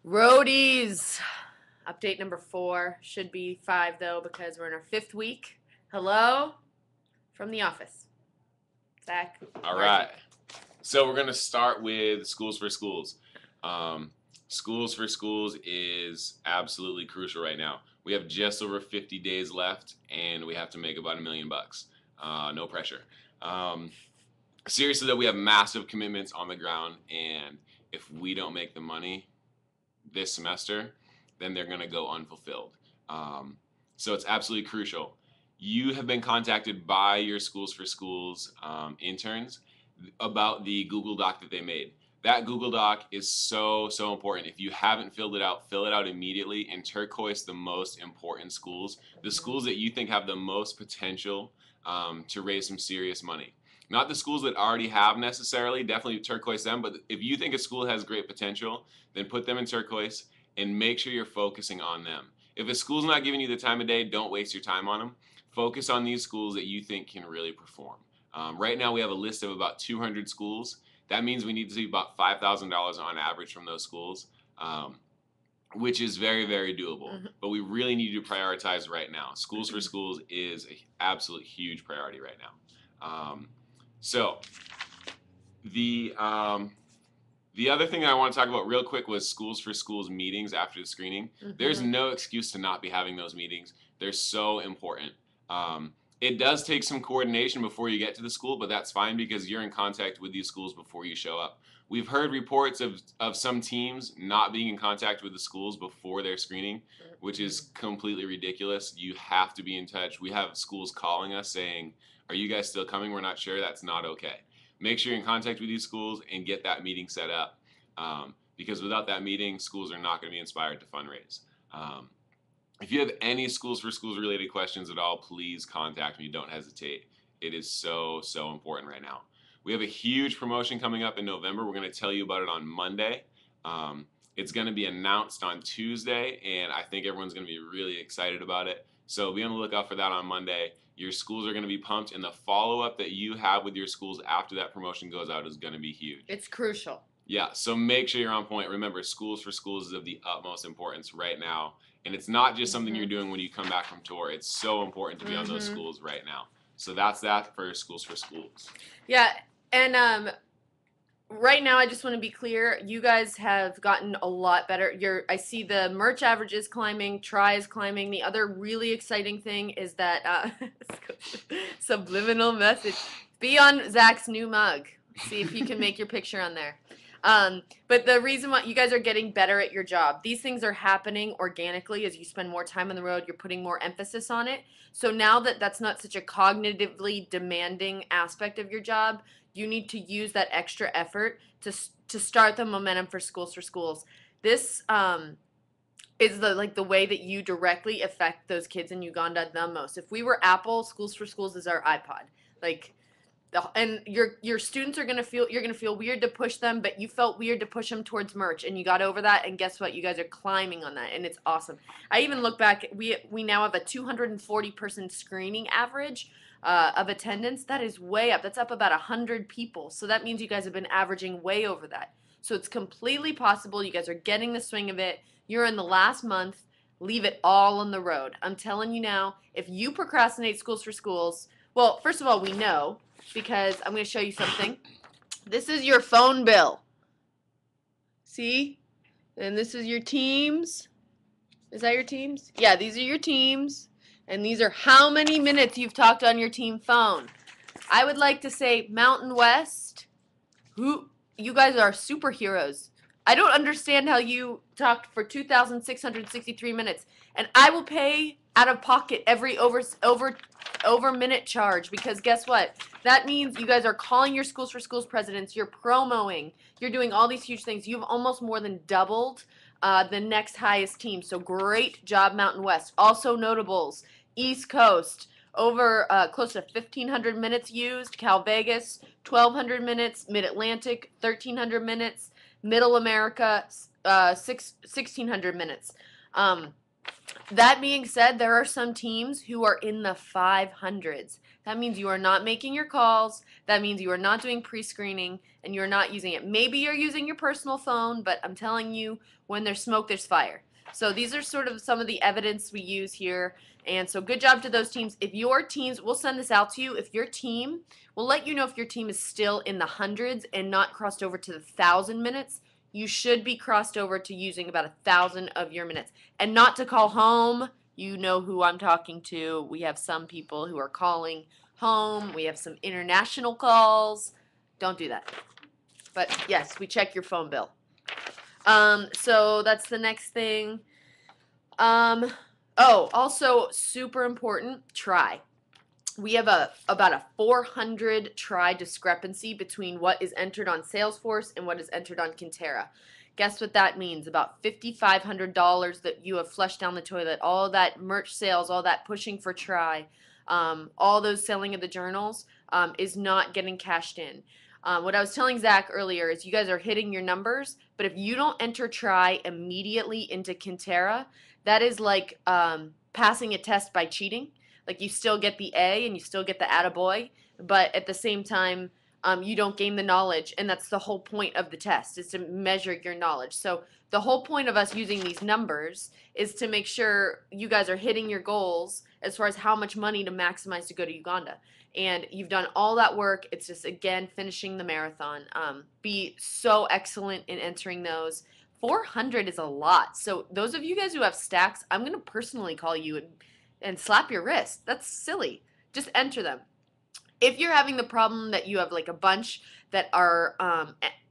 Roadies. Update number 4. Should be 5 though because we're in our 5th week. Hello from the office. Zach. All Margie. right. So we're going to start with Schools for Schools. Schools for Schools is absolutely crucial right now. We have just over 50 days left, and we have to make about $1 million. No pressure. Seriously, though, we have massive commitments on the ground, and if we don't make the money this semester, then they're going to go unfulfilled. So it's absolutely crucial. You have been contacted by your Schools for Schools interns about the Google Doc that they made. That Google Doc is so important. If you haven't filled it out, fill it out immediately and turquoise the most important schools, the schools that you think have the most potential to raise some serious money. Not the schools that already have necessarily, definitely turquoise them, but if you think a school has great potential, then put them in turquoise and make sure you're focusing on them. If a school's not giving you the time of day, don't waste your time on them. Focus on these schools that you think can really perform. Right now we have a list of about 200 schools. That means we need to see about $5,000 on average from those schools, which is very, very doable. Mm-hmm. But we really need to prioritize right now. Schools for Schools is an absolute huge priority right now. So the other thing that I want to talk about real quick was Schools for Schools meetings after the screening. Mm-hmm. There's no excuse to not be having those meetings. They're so important. It does take some coordination before you get to the school, but that's fine because you're in contact with these schools before you show up. We've heard reports of some teams not being in contact with the schools before their screening, which is completely ridiculous. You have to be in touch. We have schools calling us saying, "Are you guys still coming? We're not sure." That's not okay. Make sure you're in contact with these schools and get that meeting set up because without that meeting, schools are not going to be inspired to fundraise. If you have any Schools for Schools related questions at all, please contact me. Don't hesitate. It is so important right now. We have a huge promotion coming up in November. We're going to tell you about it on Monday. It's going to be announced on Tuesday, and I think everyone's going to be really excited about it. So be on the lookout for that on Monday. Your schools are going to be pumped, and the follow-up that you have with your schools after that promotion goes out is going to be huge. It's crucial. Yeah, so make sure you're on point. Remember, Schools for Schools is of the utmost importance right now. And it's not just something you're doing when you come back from tour. It's so important to be on those schools right now. So that's that for Schools for Schools. Yeah, and right now I just want to be clear. You guys have gotten a lot better. I see the merch average is climbing, try is climbing. The other really exciting thing is that subliminal message. Be on Zach's new mug. See if you can make your picture on there. But the reason why you guys are getting better at your job, these things are happening organically as you spend more time on the road, you're putting more emphasis on it. So now that that's not such a cognitively demanding aspect of your job, you need to use that extra effort to start the momentum for Schools for Schools. This is the way that you directly affect those kids in Uganda the most. If we were Apple, Schools for Schools is our iPod. And your students are you're gonna feel weird to push them, but you felt weird to push them towards merch, and you got over that. And guess what? You guys are climbing on that, and it's awesome. I even look back. We now have a 240 person screening average of attendance. That is way up. That's up about 100 people. So that means you guys have been averaging way over that. So it's completely possible. You guys are getting the swing of it. You're in the last month. Leave it all on the road. I'm telling you now. If you procrastinate Schools for Schools, well, first of all, we know. Because I'm going to show you something. This is your phone bill. See? And this is your teams. Is that your teams? Yeah, these are your teams. And these are how many minutes you've talked on your team phone. I would like to say Mountain West. You guys are superheroes. I don't understand how you talked for 2,663 minutes. And I will pay out of pocket every over minute charge, because guess what? That means you guys are calling your Schools for Schools presidents, you're promoing, you're doing all these huge things. You've almost more than doubled the next highest team. So great job, Mountain West. Also notables, East Coast, over close to 1,500 minutes used. Cal Vegas, 1,200 minutes. Mid-Atlantic, 1,300 minutes. Middle America, 1,600 minutes. That being said, there are some teams who are in the 500s. That means you are not making your calls. That means you are not doing pre-screening and you're not using it. Maybe you're using your personal phone, but I'm telling you, when there's smoke, there's fire. So these are sort of some of the evidence we use here. And so good job to those teams. If your teams, we'll send this out to you. If your team, we'll let you know if your team is still in the hundreds and not crossed over to the 1,000 minutes. You should be crossed over to using about 1,000 of your minutes. And not to call home. You know who I'm talking to. We have some people who are calling home. We have some international calls. Don't do that. But yes, we check your phone bill. So that's the next thing. Oh, also super important, try. We have about a 400 try discrepancy between what is entered on Salesforce and what is entered on Kintera. Guess what that means? About $5,500 that you have flushed down the toilet. All that merch sales, all that pushing for try, all those selling of the journals is not getting cashed in. What I was telling Zach earlier is you guys are hitting your numbers, but if you don't enter try immediately into Kintera, that is like passing a test by cheating. Like you still get the A and you still get the attaboy, but at the same time, you don't gain the knowledge, and that's the whole point of the test, is to measure your knowledge. So the whole point of us using these numbers is to make sure you guys are hitting your goals as far as how much money to maximize to go to Uganda. And you've done all that work. It's just, again, finishing the marathon. Be so excellent in entering those. 400 is a lot. So those of you guys who have stacks, I'm going to personally call you and slap your wrist. That's silly. Just enter them. If you're having the problem that you have like a bunch that are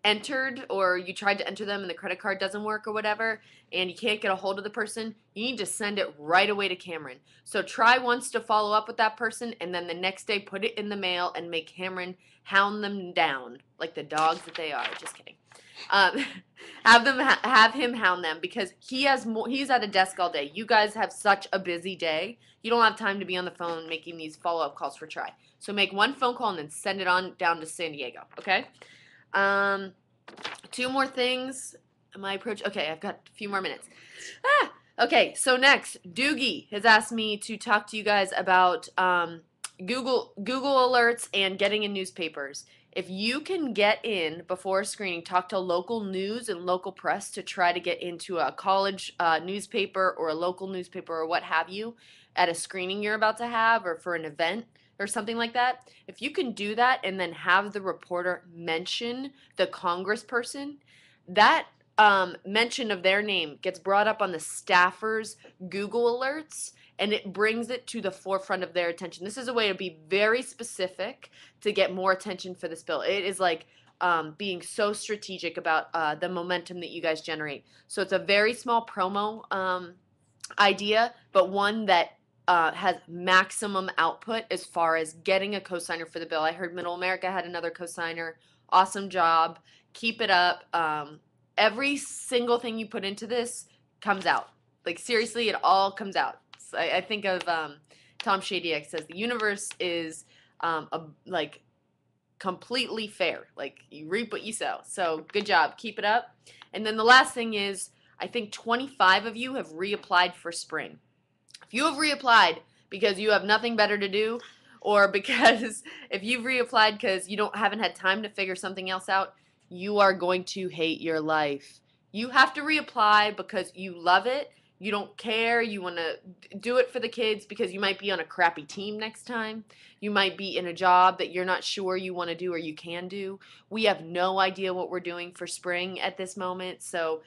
entered, or you tried to enter them and the credit card doesn't work or whatever, and you can't get a hold of the person, you need to send it right away to Cameron. So try once to follow up with that person, and then the next day put it in the mail and make Cameron hound them down like the dogs that they are. Just kidding. Um, have him hound them, because he's at a desk all day. You guys have such a busy day. You don't have time to be on the phone making these follow-up calls for try. So make one phone call and then send it on down to San Diego, okay? Two more things. Am I approaching? Okay, I've got a few more minutes. Okay, so next, Doogie has asked me to talk to you guys about Google alerts and getting in newspapers. If you can get in before screening, talk to local news and local press to try to get into a college newspaper or a local newspaper or what have you at a screening you're about to have, or for an event or something like that. If you can do that and then have the reporter mention the congressperson, that mention of their name gets brought up on the staffers' Google alerts, and it brings it to the forefront of their attention. This is a way to be very specific to get more attention for this bill. It is like being so strategic about the momentum that you guys generate. So it's a very small promo idea, but one that has maximum output as far as getting a cosigner for the bill. I heard Middle America had another cosigner. Awesome job. Keep it up. Every single thing you put into this comes out. Like, seriously, it all comes out. So I think of Tom Shadyac says the universe is like completely fair. Like, you reap what you sow. So good job. Keep it up. And then the last thing is, I think 25 of you have reapplied for spring. If you have reapplied because you have nothing better to do, or because if you've reapplied because you haven't had time to figure something else out, you are going to hate your life. You have to reapply because you love it. You don't care. You want to do it for the kids because you might be on a crappy team next time. You might be in a job that you're not sure you want to do or you can do. We have no idea what we're doing for spring at this moment, so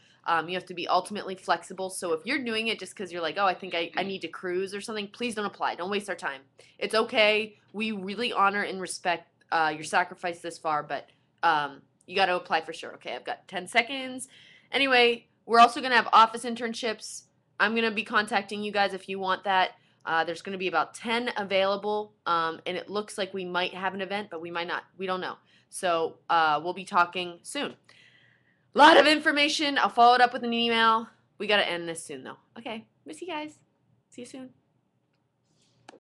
you have to be ultimately flexible. So if you're doing it just because you're like, oh, I think I need to cruise or something, please don't apply. Don't waste our time. It's okay. We really honor and respect your sacrifice this far, but you got to apply for sure. Okay, I've got 10 seconds. Anyway, we're also going to have office internships. I'm going to be contacting you guys if you want that. There's going to be about 10 available, and it looks like we might have an event, but we might not. We don't know. So we'll be talking soon. A lot of information. I'll follow it up with an email. We got to end this soon, though. Okay. Miss you guys. See you soon.